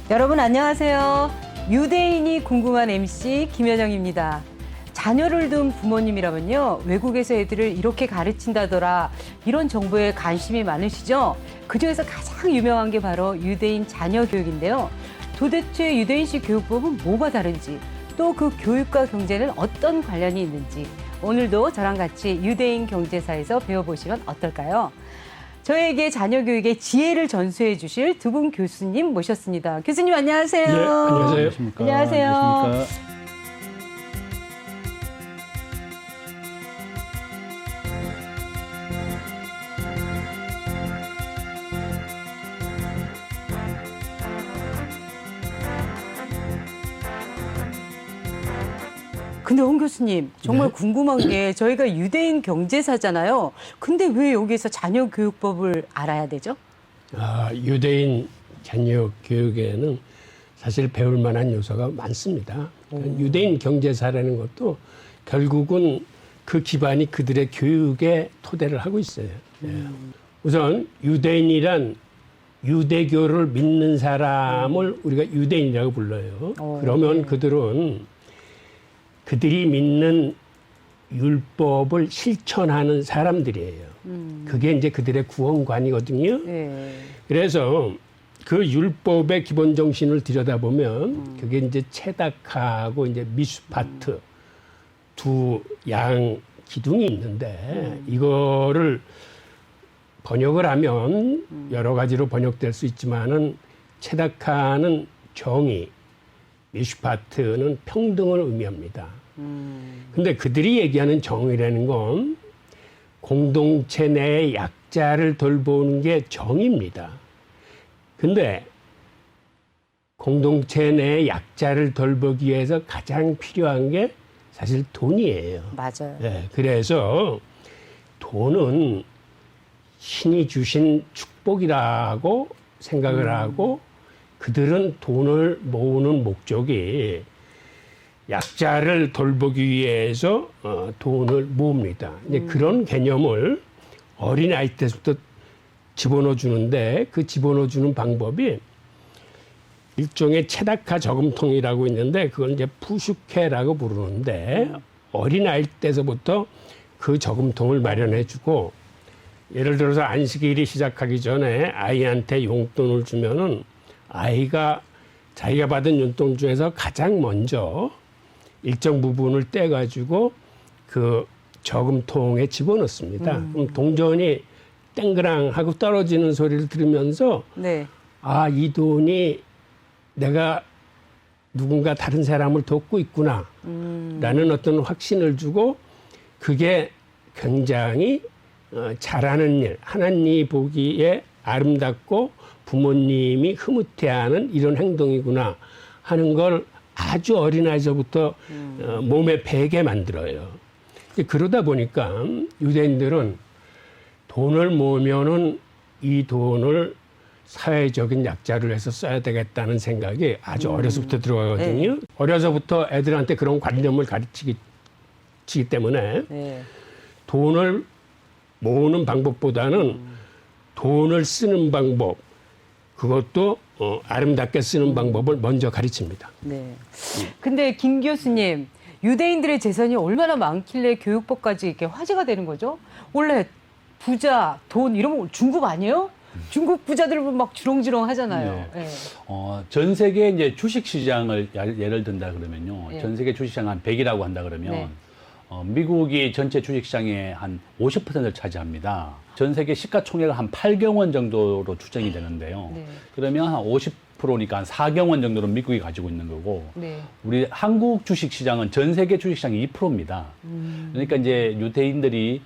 여러분 안녕하세요. 유대인이 궁금한 MC 김현영입니다. 자녀를 둔 부모님이라면요, 외국에서 애들을 이렇게 가르친다더라, 이런 정보에 관심이 많으시죠? 그중에서 가장 유명한 게 바로 유대인 자녀 교육인데요. 도대체 유대인식 교육법은 뭐가 다른지, 또 그 교육과 경제는 어떤 관련이 있는지 오늘도 저랑 같이 유대인 경제사에서 배워보시면 어떨까요? 저에게 자녀 교육의 지혜를 전수해 주실 두 분 교수님 모셨습니다. 교수님 안녕하세요. 예, 안녕하세요. 안녕하십니까. 안녕하세요. 안녕하십니까. 근데 홍 교수님, 정말 네. 궁금한 게 저희가 유대인 경제사잖아요. 근데 왜 여기서 자녀 교육법을 알아야 되죠? 유대인 자녀 교육에는 사실 배울 만한 요소가 많습니다. 유대인 경제사라는 것도 결국은 그 기반이 그들의 교육에 토대를 하고 있어요. 예. 우선 유대인이란 유대교를 믿는 사람을 우리가 유대인이라고 불러요. 그러면 네. 그들은 그들이 믿는 율법을 실천하는 사람들이에요. 그게 이제 그들의 구원관이거든요. 네. 그래서 그 율법의 기본 정신을 들여다보면 그게 이제 체닥하고 이제 미슈파트 두 양 기둥이 있는데 이거를 번역을 하면 여러 가지로 번역될 수 있지만은 체닥하는 정의, 미슈파트는 평등을 의미합니다. 근데 그들이 얘기하는 정의라는 건 공동체 내의 약자를 돌보는 게 정의입니다. 근데 공동체 내의 약자를 돌보기 위해서 가장 필요한 게 사실 돈이에요. 맞아요. 네, 그래서 돈은 신이 주신 축복이라고 생각을 하고 그들은 돈을 모으는 목적이 약자를 돌보기 위해서 돈을 모읍니다. 이제 그런 개념을 어린아이 때부터 집어넣어 주는데 그 집어넣어 주는 방법이 일종의 체다카 저금통이라고 있는데 그걸 이제 푸슈케라고 부르는데 어린아이 때서부터 그 저금통을 마련해 주고 예를 들어서 안식일이 시작하기 전에 아이한테 용돈을 주면은 아이가 자기가 받은 용돈 중에서 가장 먼저 일정 부분을 떼가지고 그 저금통에 집어넣습니다. 그럼 동전이 땡그랑 하고 떨어지는 소리를 들으면서 네. 아, 이 돈이 내가 누군가 다른 사람을 돕고 있구나 라는 어떤 확신을 주고 그게 굉장히 잘하는 일, 하나님이 보기에 아름답고 부모님이 흐뭇해하는 이런 행동이구나 하는 걸 아주 어린아이서부터 몸에 배게 만들어요. 그러다 보니까 유대인들은 돈을 모으면은 이 돈을 사회적인 약자를 해서 써야 되겠다는 생각이 아주 어려서부터 들어가거든요. 네. 어려서부터 애들한테 그런 관념을 가르치기 때문에 네. 돈을 모으는 방법보다는 돈을 쓰는 방법, 그것도 아름답게 쓰는 방법을 먼저 가르칩니다. 네. 근데 김 교수님, 유대인들의 재산이 얼마나 많길래 교육법까지 이렇게 화제가 되는 거죠? 원래 부자, 돈 이런 거 중국 아니에요? 중국 부자들 막 주렁주렁 하잖아요. 네. 네. 전 세계 이제 주식 시장을 예를 든다 그러면요. 네. 전 세계 주식 시장 한 100이라고 한다 그러면 네. 미국이 전체 주식 시장의 한 50%를 차지합니다. 전 세계 시가총액은 한 8경 원 정도로 추정이 되는데요. 네. 그러면 한 50%니까 한 4경 원 정도는 미국이 가지고 있는 거고 네. 우리 한국 주식 시장은 전 세계 주식 시장의 2%입니다. 그러니까 이제 유대인들이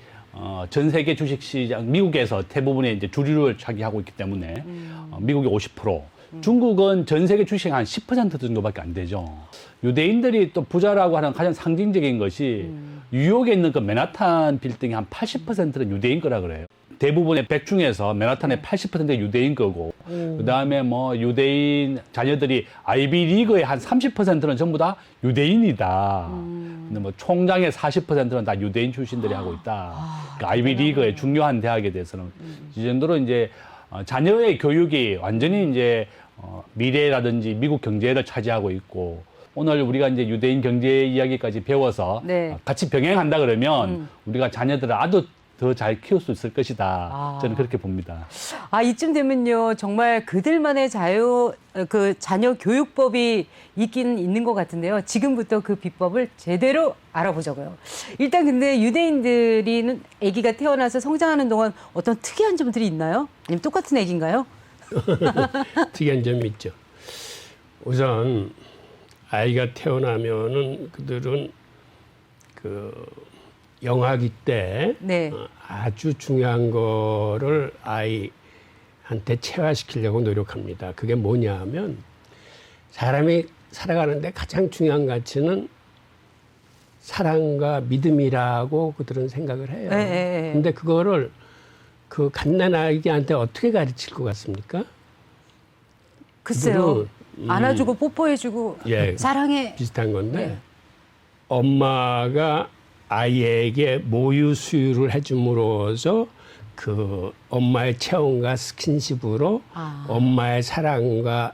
전 세계 주식 시장 미국에서 대부분의 이제 주류를 차지하고 있기 때문에 미국이 50%, 중국은 전 세계 주식 한 10% 정도밖에 안 되죠. 유대인들이 또 부자라고 하는 가장 상징적인 것이 뉴욕에 있는 그 맨하탄 빌딩의 한 80%는 유대인 거라 그래요. 대부분의 백 중에서 맨하탄의 80%가 유대인 거고, 그 다음에 뭐 유대인 자녀들이 아이비 리그의 한 30%는 전부 다 유대인이다. 근데 뭐 총장의 40%는 다 유대인 출신들이 하고 있다. 그 아이비 리그의 중요한 대학에 대해서는 이 정도로 이제 자녀의 교육이 완전히 이제 미래라든지 미국 경제를 차지하고 있고 오늘 우리가 이제 유대인 경제 이야기까지 배워서 네. 같이 병행한다 그러면 우리가 자녀들을 아주 더 잘 키울 수 있을 것이다. 저는 그렇게 봅니다. 이쯤 되면요, 정말 그들만의 자녀 교육법이 있긴 있는 것 같은데요. 지금부터 그 비법을 제대로 알아보자고요. 일단 근데 유대인들이 아기가 태어나서 성장하는 동안 어떤 특이한 점들이 있나요? 아니면 똑같은 아기인가요? 특이한 점이 있죠. 우선 아이가 태어나면은 그들은 영아기 때 네. 아주 중요한 거를 아이한테 체화시키려고 노력합니다. 그게 뭐냐 하면 사람이 살아가는데 가장 중요한 가치는 사랑과 믿음이라고 그들은 생각을 해요. 근데 그거를 그 갓난아기한테 어떻게 가르칠 것 같습니까? 글쎄요. 안아주고 뽀뽀해주고 사랑해. 비슷한 건데 엄마가 아이에게 모유 수유를 해줌으로써 그 엄마의 체온과 스킨십으로 엄마의 사랑과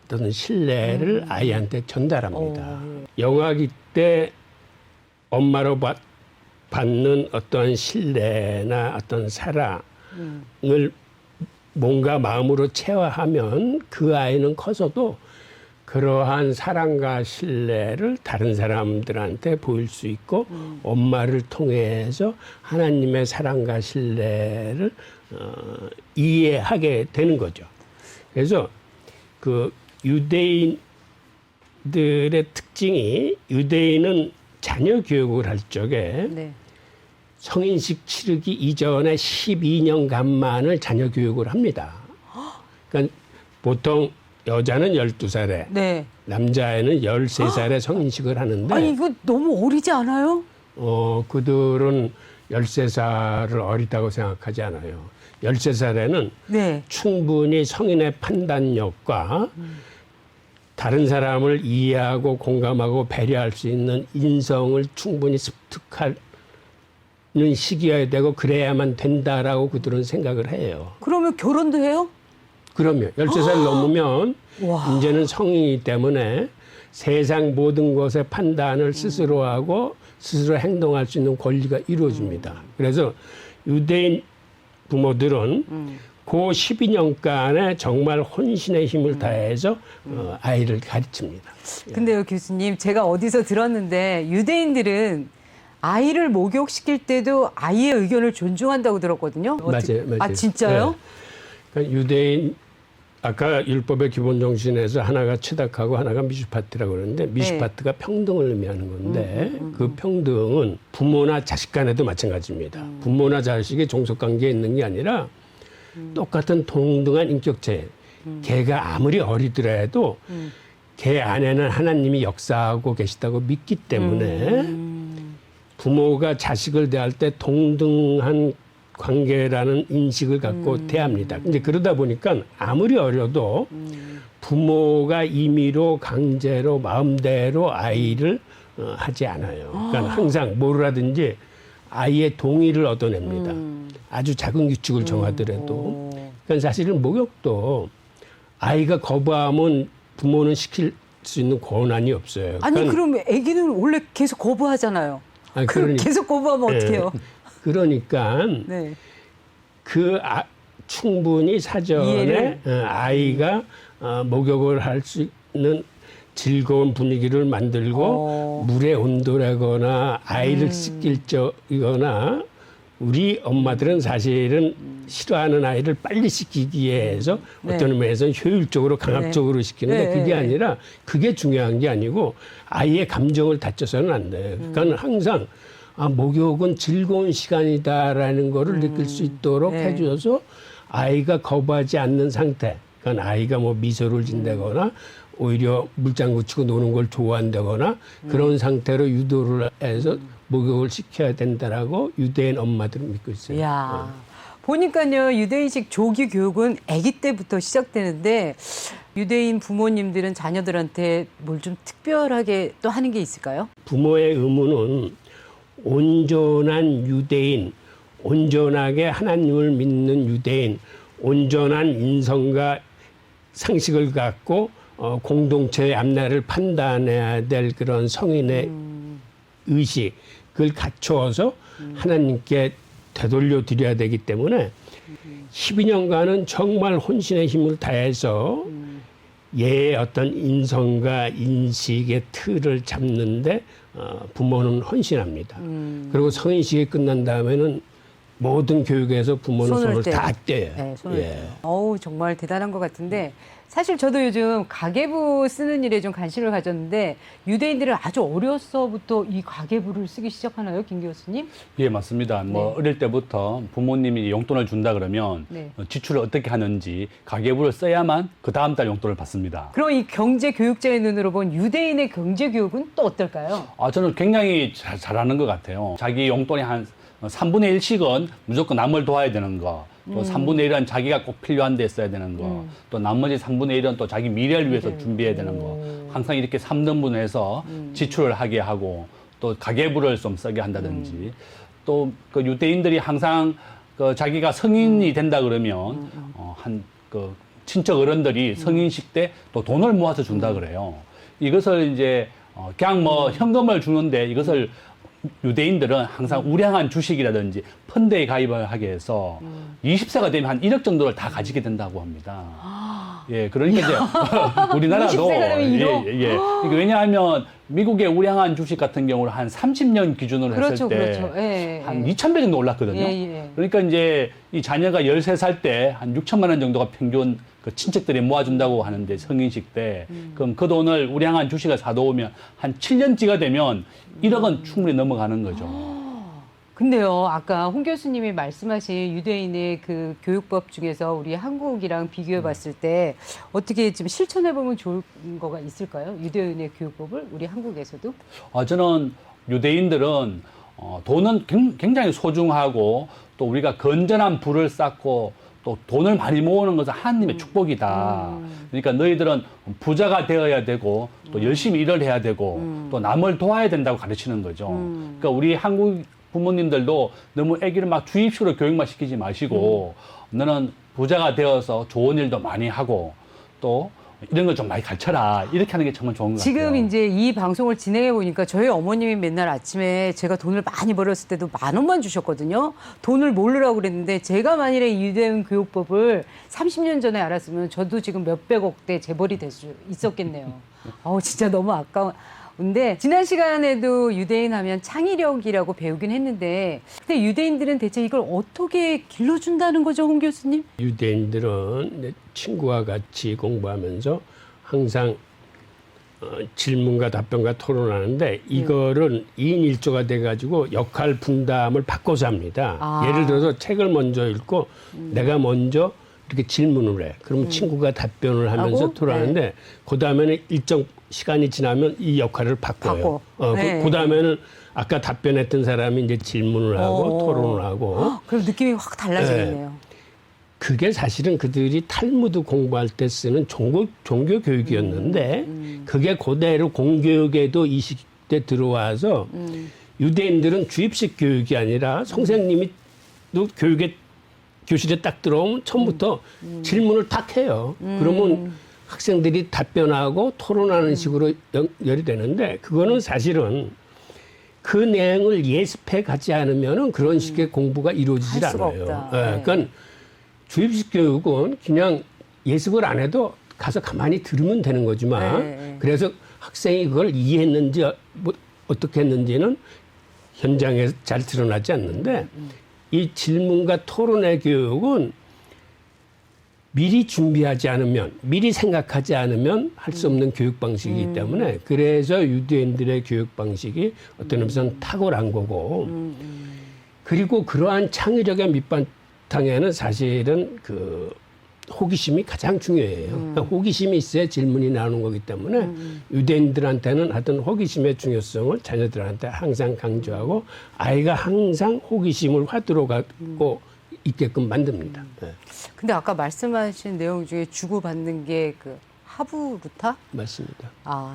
어떤 신뢰를 아이한테 전달합니다. 영아기 때 엄마로 받는 어떤 신뢰나 어떤 사랑을 뭔가 마음으로 체화하면 그 아이는 커서도 그러한 사랑과 신뢰를 다른 사람들한테 보일 수 있고 엄마를 통해서 하나님의 사랑과 신뢰를 이해하게 되는 거죠. 그래서 그 유대인들의 특징이 유대인은 자녀 교육을 할 적에 성인식 치르기 이전에 12년간만을 자녀 교육을 합니다. 그러니까 보통 여자는 12살에 남자애는 13살에 성인식을 하는데 아니 이거 너무 어리지 않아요? 그들은 13살을 어리다고 생각하지 않아요. 13살에는 충분히 성인의 판단력과 다른 사람을 이해하고 공감하고 배려할 수 있는 인성을 충분히 습득하는 시기여야 되고 그래야만 된다라고 그들은 생각을 해요. 그러면 결혼도 해요? 그럼요. 13살 넘으면 이제는 성인이기 때문에 세상 모든 것의 판단을 스스로 하고 스스로 행동할 수 있는 권리가 이루어집니다. 그래서 유대인 부모들은 그 12년간에 정말 혼신의 힘을 다해서 아이를 가르칩니다. 근데요, 교수님, 제가 어디서 들었는데 유대인들은 아이를 목욕시킬 때도 아이의 의견을 존중한다고 들었거든요. 맞아요. 아, 진짜요? 네. 그러니까 유대인 아까 율법의 기본 정신에서 하나가 치닥하고 하나가 미슈파트라고 그러는데 미슈파트가 평등을 의미하는 건데 그 평등은 부모나 자식 간에도 마찬가지입니다. 부모나 자식이 종속관계에 있는 게 아니라 똑같은 동등한 인격체. 걔가 아무리 어리더라도 걔 안에는 하나님이 역사하고 계시다고 믿기 때문에 부모가 자식을 대할 때 동등한 관계라는 인식을 갖고 대합니다. 근데 그러다 보니까 아무리 어려도 부모가 임의로 강제로 마음대로 아이를 하지 않아요. 그러니까 항상 뭐를 하든지 아이의 동의를 얻어냅니다. 아주 작은 규칙을 정하더라도. 그러니까 사실은 목욕도 아이가 거부하면 부모는 시킬 수 있는 권한이 없어요. 아니 그러니까 그럼 아기는 원래 계속 거부하잖아요. 그럼 계속 거부하면 어떡해요? 그러니까 충분히 사전에 아이가 목욕을 할 수 있는 즐거운 분위기를 만들고 물의 온도라거나 아이를 씻길 적이거나 우리 엄마들은 사실은 싫어하는 아이를 빨리 씻기기 위해서 어떤 의미에서는 효율적으로 강압적으로 시키는데 그게 아니라 그게 중요한 게 아니고 아이의 감정을 다쳐서는 안 돼요. 그러니까 항상 목욕은 즐거운 시간이다라는 거를 느낄 수 있도록 해줘서 아이가 거부하지 않는 상태. 그러니까 아이가 뭐 미소를 짓는다거나 오히려 물장구 치고 노는 걸 좋아한다거나 그런 상태로 유도를 해서 목욕을 시켜야 된다라고 유대인 엄마들은 믿고 있어요. 이야, 보니까요 유대인식 조기 교육은 아기 때부터 시작되는데 유대인 부모님들은 자녀들한테 뭘 좀 특별하게 또 하는 게 있을까요? 부모의 의무는 온전한 유대인, 온전하게 하나님을 믿는 유대인, 온전한 인성과 상식을 갖고 공동체의 앞날을 판단해야 될 그런 성인의 의식, 그걸 갖추어서 하나님께 되돌려 드려야 되기 때문에 12년간은 정말 혼신의 힘을 다해서 얘의 어떤 인성과 인식의 틀을 잡는데 부모는 헌신합니다. 그리고 성인식이 끝난 다음에는 모든 교육에서 부모는 손을 다 떼요. 네, 손을 떼요. 어우, 정말 대단한 것 같은데 사실 저도 요즘 가계부 쓰는 일에 좀 관심을 가졌는데 유대인들은 아주 어려서부터 이 가계부를 쓰기 시작하나요, 김 교수님? 예, 맞습니다. 뭐 어릴 때부터 부모님이 용돈을 준다 그러면 지출을 어떻게 하는지 가계부를 써야만 그 다음 달 용돈을 받습니다. 그럼 이 경제 교육자의 눈으로 본 유대인의 경제 교육은 또 어떨까요? 저는 굉장히 잘하는 것 같아요. 자기 용돈이 한 3분의 1씩은 무조건 남을 도와야 되는 거, 또 3분의 1은 자기가 꼭 필요한 데 써야 되는 거, 또 나머지 3분의 1은 또 자기 미래를 위해서 준비해야 되는 거, 항상 이렇게 3등분해서 지출을 하게 하고, 또 가계부를 좀 쓰게 한다든지, 또 그 유대인들이 항상 그 자기가 성인이 된다 그러면 그 친척 어른들이 성인식 때 또 돈을 모아서 준다 그래요. 이것을 이제 그냥 뭐 현금을 주는데 이것을 유대인들은 항상 우량한 주식이라든지 펀드에 가입을 하게 해서 20세가 되면 한 1억 정도를 다 가지게 된다고 합니다. 예, 그러니까 이제 우리나라도 20세가 되면 1억? 그러니까 왜냐하면 미국의 우량한 주식 같은 경우는 한 30년 기준으로 했을 때 한 2,000배 정도 올랐거든요. 그러니까 이제 이 자녀가 13살 때 한 6천만 원 정도가 평균 그 친척들이 모아준다고 하는데 성인식 때 그럼 그 돈을 우량한 주식을 사놓으면 한 7년째가 되면 1억은 충분히 넘어가는 거죠. 근데요, 아까 홍 교수님이 말씀하신 유대인의 그 교육법 중에서 우리 한국이랑 비교해 봤을 때 어떻게 좀 실천해 보면 좋은 거가 있을까요? 유대인의 교육법을 우리 한국에서도? 저는 유대인들은 돈은 굉장히 소중하고 또 우리가 건전한 부를 쌓고 또 돈을 많이 모으는 것은 하나님의 축복이다. 그러니까 너희들은 부자가 되어야 되고 또 열심히 일을 해야 되고 또 남을 도와야 된다고 가르치는 거죠. 그러니까 우리 한국 부모님들도 너무 아기를 막 주입식으로 교육만 시키지 마시고 너는 부자가 되어서 좋은 일도 많이 하고 또 이런 걸 좀 많이 가르쳐라. 이렇게 하는 게 정말 좋은 것 같아요. 지금 이제 이 방송을 진행해 보니까 저희 어머님이 맨날 아침에 제가 돈을 많이 벌었을 때도 10,000원만 주셨거든요. 돈을 모으라고 그랬는데 제가 만일에 이 유대인 교육법을 30년 전에 알았으면 저도 지금 몇백억대 재벌이 될 수 있었겠네요. 진짜 너무 아까운. 근데 지난 시간에도 유대인 하면 창의력이라고 배우긴 했는데 근데 유대인들은 대체 이걸 어떻게 길러준다는 거죠, 홍 교수님? 유대인들은 내 친구와 같이 공부하면서 항상 질문과 답변과 토론하는데 이거를 2인 1조가 돼가지고 역할 분담을 바꿔서 합니다. 예를 들어서 책을 먼저 읽고 내가 먼저 이렇게 질문을 해. 그러면 친구가 답변을 하면서 토론하는데 그 다음에는 일정 시간이 지나면 이 역할을 바꿔요. 그 다음에는 아까 답변했던 사람이 이제 질문을 하고 토론을 하고. 그럼 느낌이 확 달라지겠네요. 그게 사실은 그들이 탈무드 공부할 때 쓰는 종교 교육이었는데 그게 그대로 공교육에도 20대 들어와서 유대인들은 주입식 교육이 아니라 선생님이 또 교실에 딱 들어오면 처음부터 질문을 딱 해요. 그러면 학생들이 답변하고 토론하는 식으로 연결이 되는데 그거는 사실은 그 내용을 예습해 가지 않으면 그런 식의 공부가 이루어지질 않아요. 그러니까 주입식 교육은 그냥 예습을 안 해도 가서 가만히 들으면 되는 거지만 그래서 학생이 그걸 이해했는지 어떻게 했는지는 현장에서 잘 드러나지 않는데 이 질문과 토론의 교육은 미리 준비하지 않으면, 미리 생각하지 않으면 할 수 없는 교육 방식이기 때문에 그래서 유대인들의 교육 방식이 어떤 의미에서는 탁월한 거고 그리고 그러한 창의력의 밑바탕에는 사실은 그 호기심이 가장 중요해요. 그러니까 호기심이 있어야 질문이 나오는 거기 때문에 유대인들한테는 하여튼 호기심의 중요성을 자녀들한테 항상 강조하고 아이가 항상 호기심을 화두로 갖고 있게끔 만듭니다. 근데 아까 말씀하신 내용 중에 주고받는 게 그 하부루타? 맞습니다.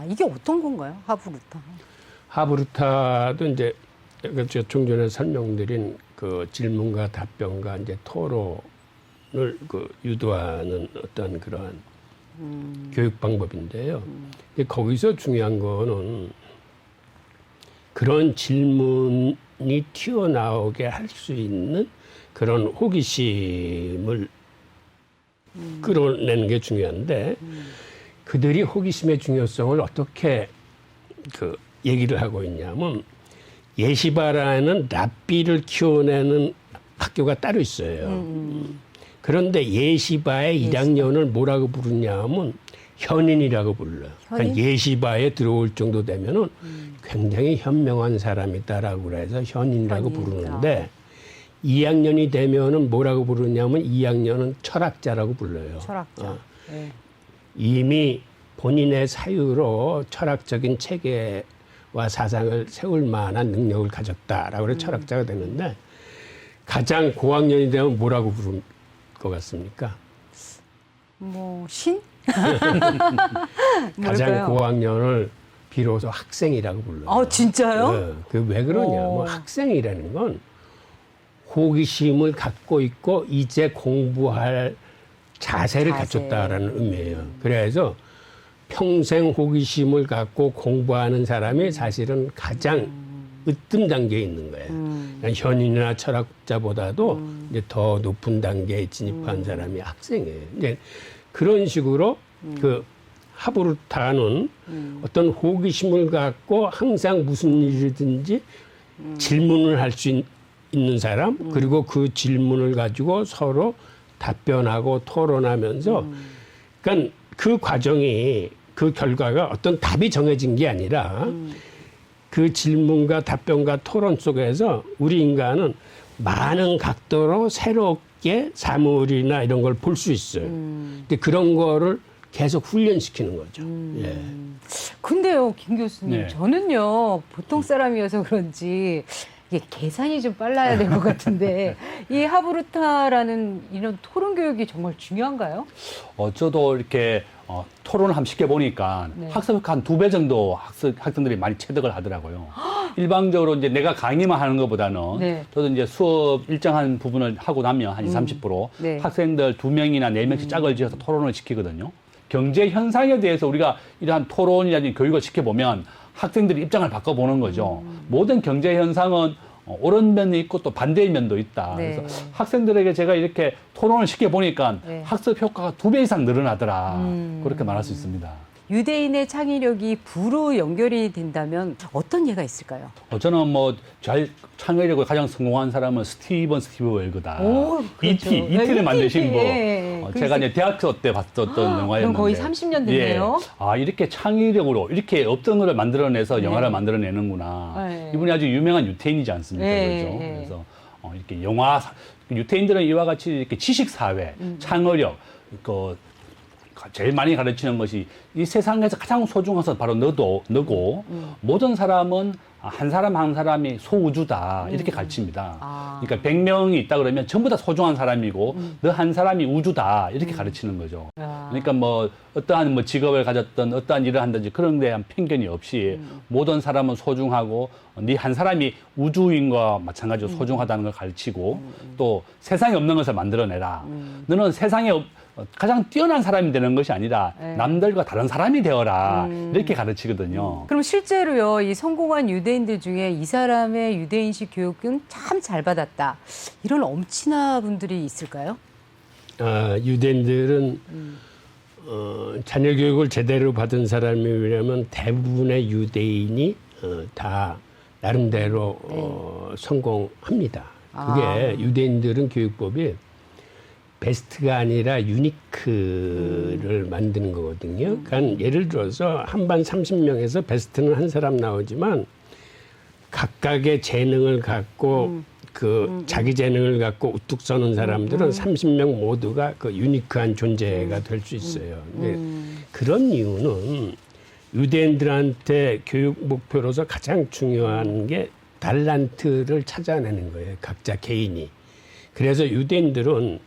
이게 어떤 건가요? 하부루타. 하부루타도 이제 좀 전에 설명드린 그 질문과 답변과 이제 토론을 그 유도하는 어떤 그러한 교육 방법인데요. 근데 거기서 중요한 거는 그런 질문이 튀어나오게 할 수 있는 그런 호기심을 끌어내는 게 중요한데 그들이 호기심의 중요성을 어떻게 그 얘기를 하고 있냐면 예시바라는 랍비를 키워내는 학교가 따로 있어요. 그런데 예시바의 1학년을 뭐라고 부르냐면 현인이라고 불러요. 현인? 그러니까 예시바에 들어올 정도 되면은 굉장히 현명한 사람이다라고 그래서 현인이라고 현인. 부르는데 2학년이 되면은 뭐라고 부르냐면 2학년은 철학자라고 불러요. 철학자. 네. 이미 본인의 사유로 철학적인 체계와 사상을 세울 만한 능력을 가졌다라고 그래 철학자가 되는데 가장 고학년이 되면 뭐라고 부를 것 같습니까? 뭐 신? 가장 뭘까요? 고학년을 비로소 학생이라고 불러요. 아, 진짜요? 그 왜 그러냐면 오. 학생이라는 건 호기심을 갖고 있고 이제 공부할 자세를 자세. 갖췄다라는 의미예요. 그래서 평생 호기심을 갖고 공부하는 사람이 사실은 가장 으뜸 단계에 있는 거예요. 그러니까 현인이나 철학자보다도 이제 더 높은 단계에 진입한 사람이 학생이에요. 이제 그런 식으로 그 하브루타는 어떤 호기심을 갖고 항상 무슨 일이든지 질문을 할 수 있는 사람 그리고 그 질문을 가지고 서로 답변하고 토론하면서 그러니까 그 과정이 그 결과가 어떤 답이 정해진 게 아니라 그 질문과 답변과 토론 속에서 우리 인간은 많은 각도로 새롭게 사물이나 이런 걸 볼 수 있어요. 근데 그런 거를 계속 훈련시키는 거죠. 예. 근데요, 김 교수님, 네. 저는요, 보통 사람이어서 그런지 이게 계산이 좀 빨라야 될 것 같은데 이 하브루타라는 이런 토론 교육이 정말 중요한가요? 저도 이렇게 토론을 한번 시켜보니까 네. 학습 효과 한 2배 정도 학생들이 많이 체득을 하더라고요. 일방적으로 이제 내가 강의만 하는 것보다는 네. 저도 이제 수업 일정한 부분을 하고 나면 한 20, 30% 네. 학생들 2명이나 4명씩 짝을 지어서 토론을 시키거든요. 경제 현상에 대해서 우리가 이러한 토론이라든지 교육을 시켜보면 학생들이 입장을 바꿔보는 거죠. 모든 경제 현상은 옳은 면이 있고 또 반대의 면도 있다. 네. 그래서 학생들에게 제가 이렇게 토론을 시켜보니까 네. 학습 효과가 2배 이상 늘어나더라. 그렇게 말할 수 있습니다. 유대인의 창의력이 부로 연결이 된다면 어떤 예가 있을까요? 저는 뭐 잘 창의력을 가장 성공한 사람은 스티븐 웰거다. 오, 그렇죠. 이티를 만드신 분. 예, 예. 제가 이제 대학교 때 봤었던 영화였는데. 그럼 거의 30년 됐네요. 예. 이렇게 창의력으로 이렇게 없던 거를 만들어내서 영화를 만들어내는구나. 네. 이분이 아주 유명한 유태인이지 않습니까? 네, 그렇죠? 네. 그래서 이렇게 유태인들은 이와 같이 이렇게 지식 사회, 창의력, 제일 많이 가르치는 것이 이 세상에서 가장 소중한 것은 바로 너고 모든 사람은 한 사람 한 사람이 소우주다 이렇게 가르칩니다. 그러니까 100명이 있다 그러면 전부 다 소중한 사람이고 너 한 사람이 우주다 이렇게 가르치는 거죠. 그러니까 뭐 어떠한 뭐 직업을 가졌던 어떠한 일을 한든지 그런 데한 편견이 없이 모든 사람은 소중하고 네 한 사람이 우주인 것과 마찬가지로 소중하다는 걸 가르치고 또 세상에 없는 것을 만들어내라. 너는 세상에 가장 뛰어난 사람이 되는 것이 아니라 남들과 다른 사람이 되어라 이렇게 가르치거든요. 그럼 실제로요, 이 성공한 유대인들 중에 이 사람의 유대인식 교육은 참 잘 받았다. 이런 엄친아 분들이 있을까요? 유대인들은 자녀 교육을 제대로 받은 사람이라면 대부분의 유대인이 다 나름대로 성공합니다. 그게 유대인들은 교육법이 베스트가 아니라 유니크를 만드는 거거든요. 그러니까 예를 들어서 한 반 30명에서 베스트는 한 사람 나오지만 각각의 재능을 갖고 자기 재능을 갖고 우뚝 서는 사람들은 30명 모두가 그 유니크한 존재가 될 수 있어요. 근데 그런 이유는 유대인들한테 교육 목표로서 가장 중요한 게 달란트를 찾아내는 거예요. 각자 개인이. 그래서 유대인들은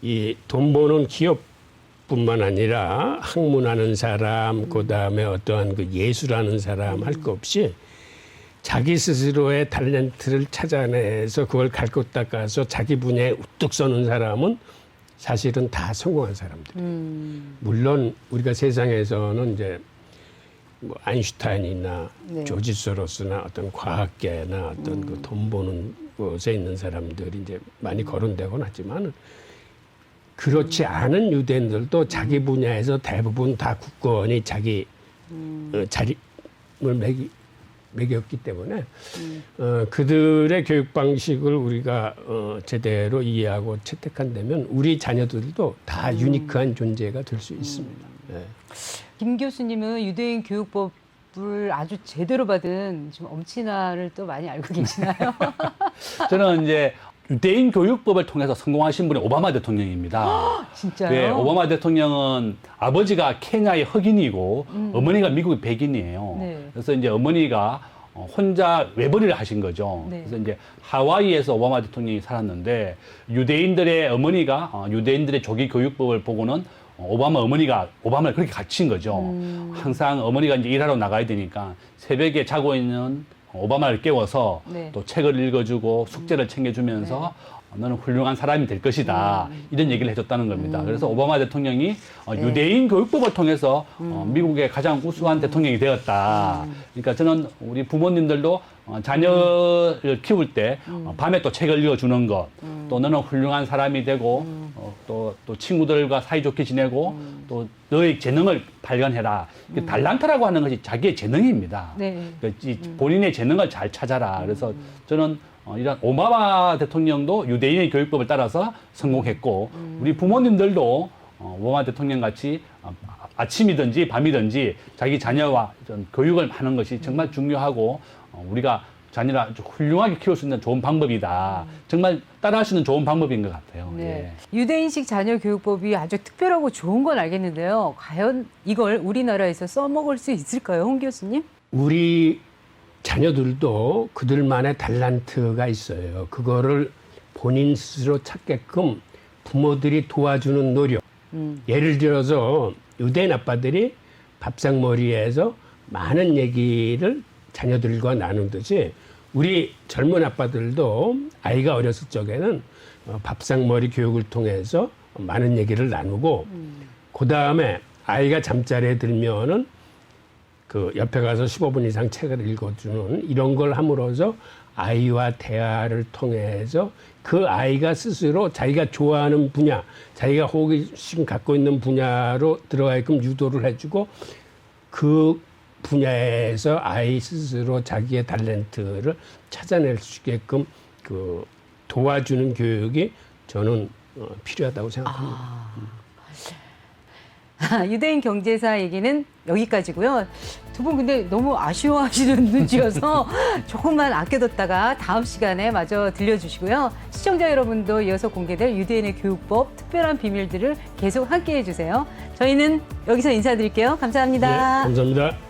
이 돈 버는 기업뿐만 아니라 학문하는 사람, 그다음에 어떠한 그 예술하는 사람 할 거 없이 자기 스스로의 탤런트를 찾아내서 그걸 갈고 닦아서 자기 분야에 우뚝 서는 사람은 사실은 다 성공한 사람들. 물론 우리가 세상에서는 이제 뭐 아인슈타인이나 네. 조지 소로스나 어떤 과학계나 어떤 그 돈 버는 곳에 있는 사람들이 이제 많이 거론되곤 하지만 그렇지 않은 유대인들도 자기 분야에서 대부분 다 굳건히 자기 자리를 매겼기 때문에 그들의 교육 방식을 우리가 제대로 이해하고 채택한다면 우리 자녀들도 다 유니크한 존재가 될 수 있습니다. 네. 김 교수님은 유대인 교육법을 아주 제대로 받은 좀 엄친아를 또 많이 알고 계시나요? 저는 이제 유대인 교육법을 통해서 성공하신 분이 오바마 대통령입니다. 진짜요? 네, 오바마 대통령은 아버지가 케냐의 흑인이고 어머니가 미국의 백인이에요. 네. 그래서 이제 어머니가 혼자 외벌이를 하신 거죠. 네. 그래서 이제 하와이에서 오바마 대통령이 살았는데 유대인들의 어머니가 유대인들의 조기 교육법을 보고는 오바마 어머니가 오바마를 그렇게 가르친 거죠. 항상 어머니가 이제 일하러 나가야 되니까 새벽에 자고 있는 오바마를 깨워서 네. 또 책을 읽어주고 숙제를 챙겨주면서 너는 훌륭한 사람이 될 것이다. 이런 얘기를 해줬다는 겁니다. 그래서 오바마 대통령이 유대인 교육법을 통해서 미국의 가장 우수한 대통령이 되었다. 그러니까 저는 우리 부모님들도 자녀를 키울 때 밤에 또 책을 읽어주는 것, 또 너는 훌륭한 사람이 되고 또 친구들과 사이좋게 지내고 또 너의 재능을 발견해라. 달란트라고 하는 것이 자기의 재능입니다. 네. 그러니까 이 본인의 재능을 잘 찾아라. 그래서 저는 이런 오바마 대통령도 유대인의 교육법을 따라서 성공했고 우리 부모님들도 오바마 대통령 같이 아침이든지 밤이든지 자기 자녀와 좀 교육을 하는 것이 정말 중요하고 우리가 자녀를 아주 훌륭하게 키울 수 있는 좋은 방법이다. 정말 따라할 수 있는 좋은 방법인 것 같아요. 네. 예. 유대인식 자녀 교육법이 아주 특별하고 좋은 건 알겠는데요. 과연 이걸 우리나라에서 써먹을 수 있을까요, 홍 교수님? 우리 자녀들도 그들만의 달란트가 있어요. 그거를 본인 스스로 찾게끔 부모들이 도와주는 노력. 예를 들어서 유대인 아빠들이 밥상머리에서 많은 얘기를 자녀들과 나누듯이 우리 젊은 아빠들도 아이가 어렸을 적에는 밥상머리 교육을 통해서 많은 얘기를 나누고 그 다음에 아이가 잠자리에 들면은 그 옆에 가서 15분 이상 책을 읽어주는 이런 걸 함으로써 아이와 대화를 통해서 그 아이가 스스로 자기가 좋아하는 분야, 자기가 호기심 갖고 있는 분야로 들어가게끔 유도를 해주고 그 분야에서 아이 스스로 자기의 탤런트를 찾아낼 수 있게끔 그 도와주는 교육이 저는 필요하다고 생각합니다. 유대인 경제사 얘기는 여기까지고요. 두 분 근데 너무 아쉬워하시는 눈치여서 조금만 아껴뒀다가 다음 시간에 마저 들려주시고요. 시청자 여러분도 이어서 공개될 유대인의 교육법 특별한 비밀들을 계속 함께해 주세요. 저희는 여기서 인사드릴게요. 감사합니다. 네, 감사합니다.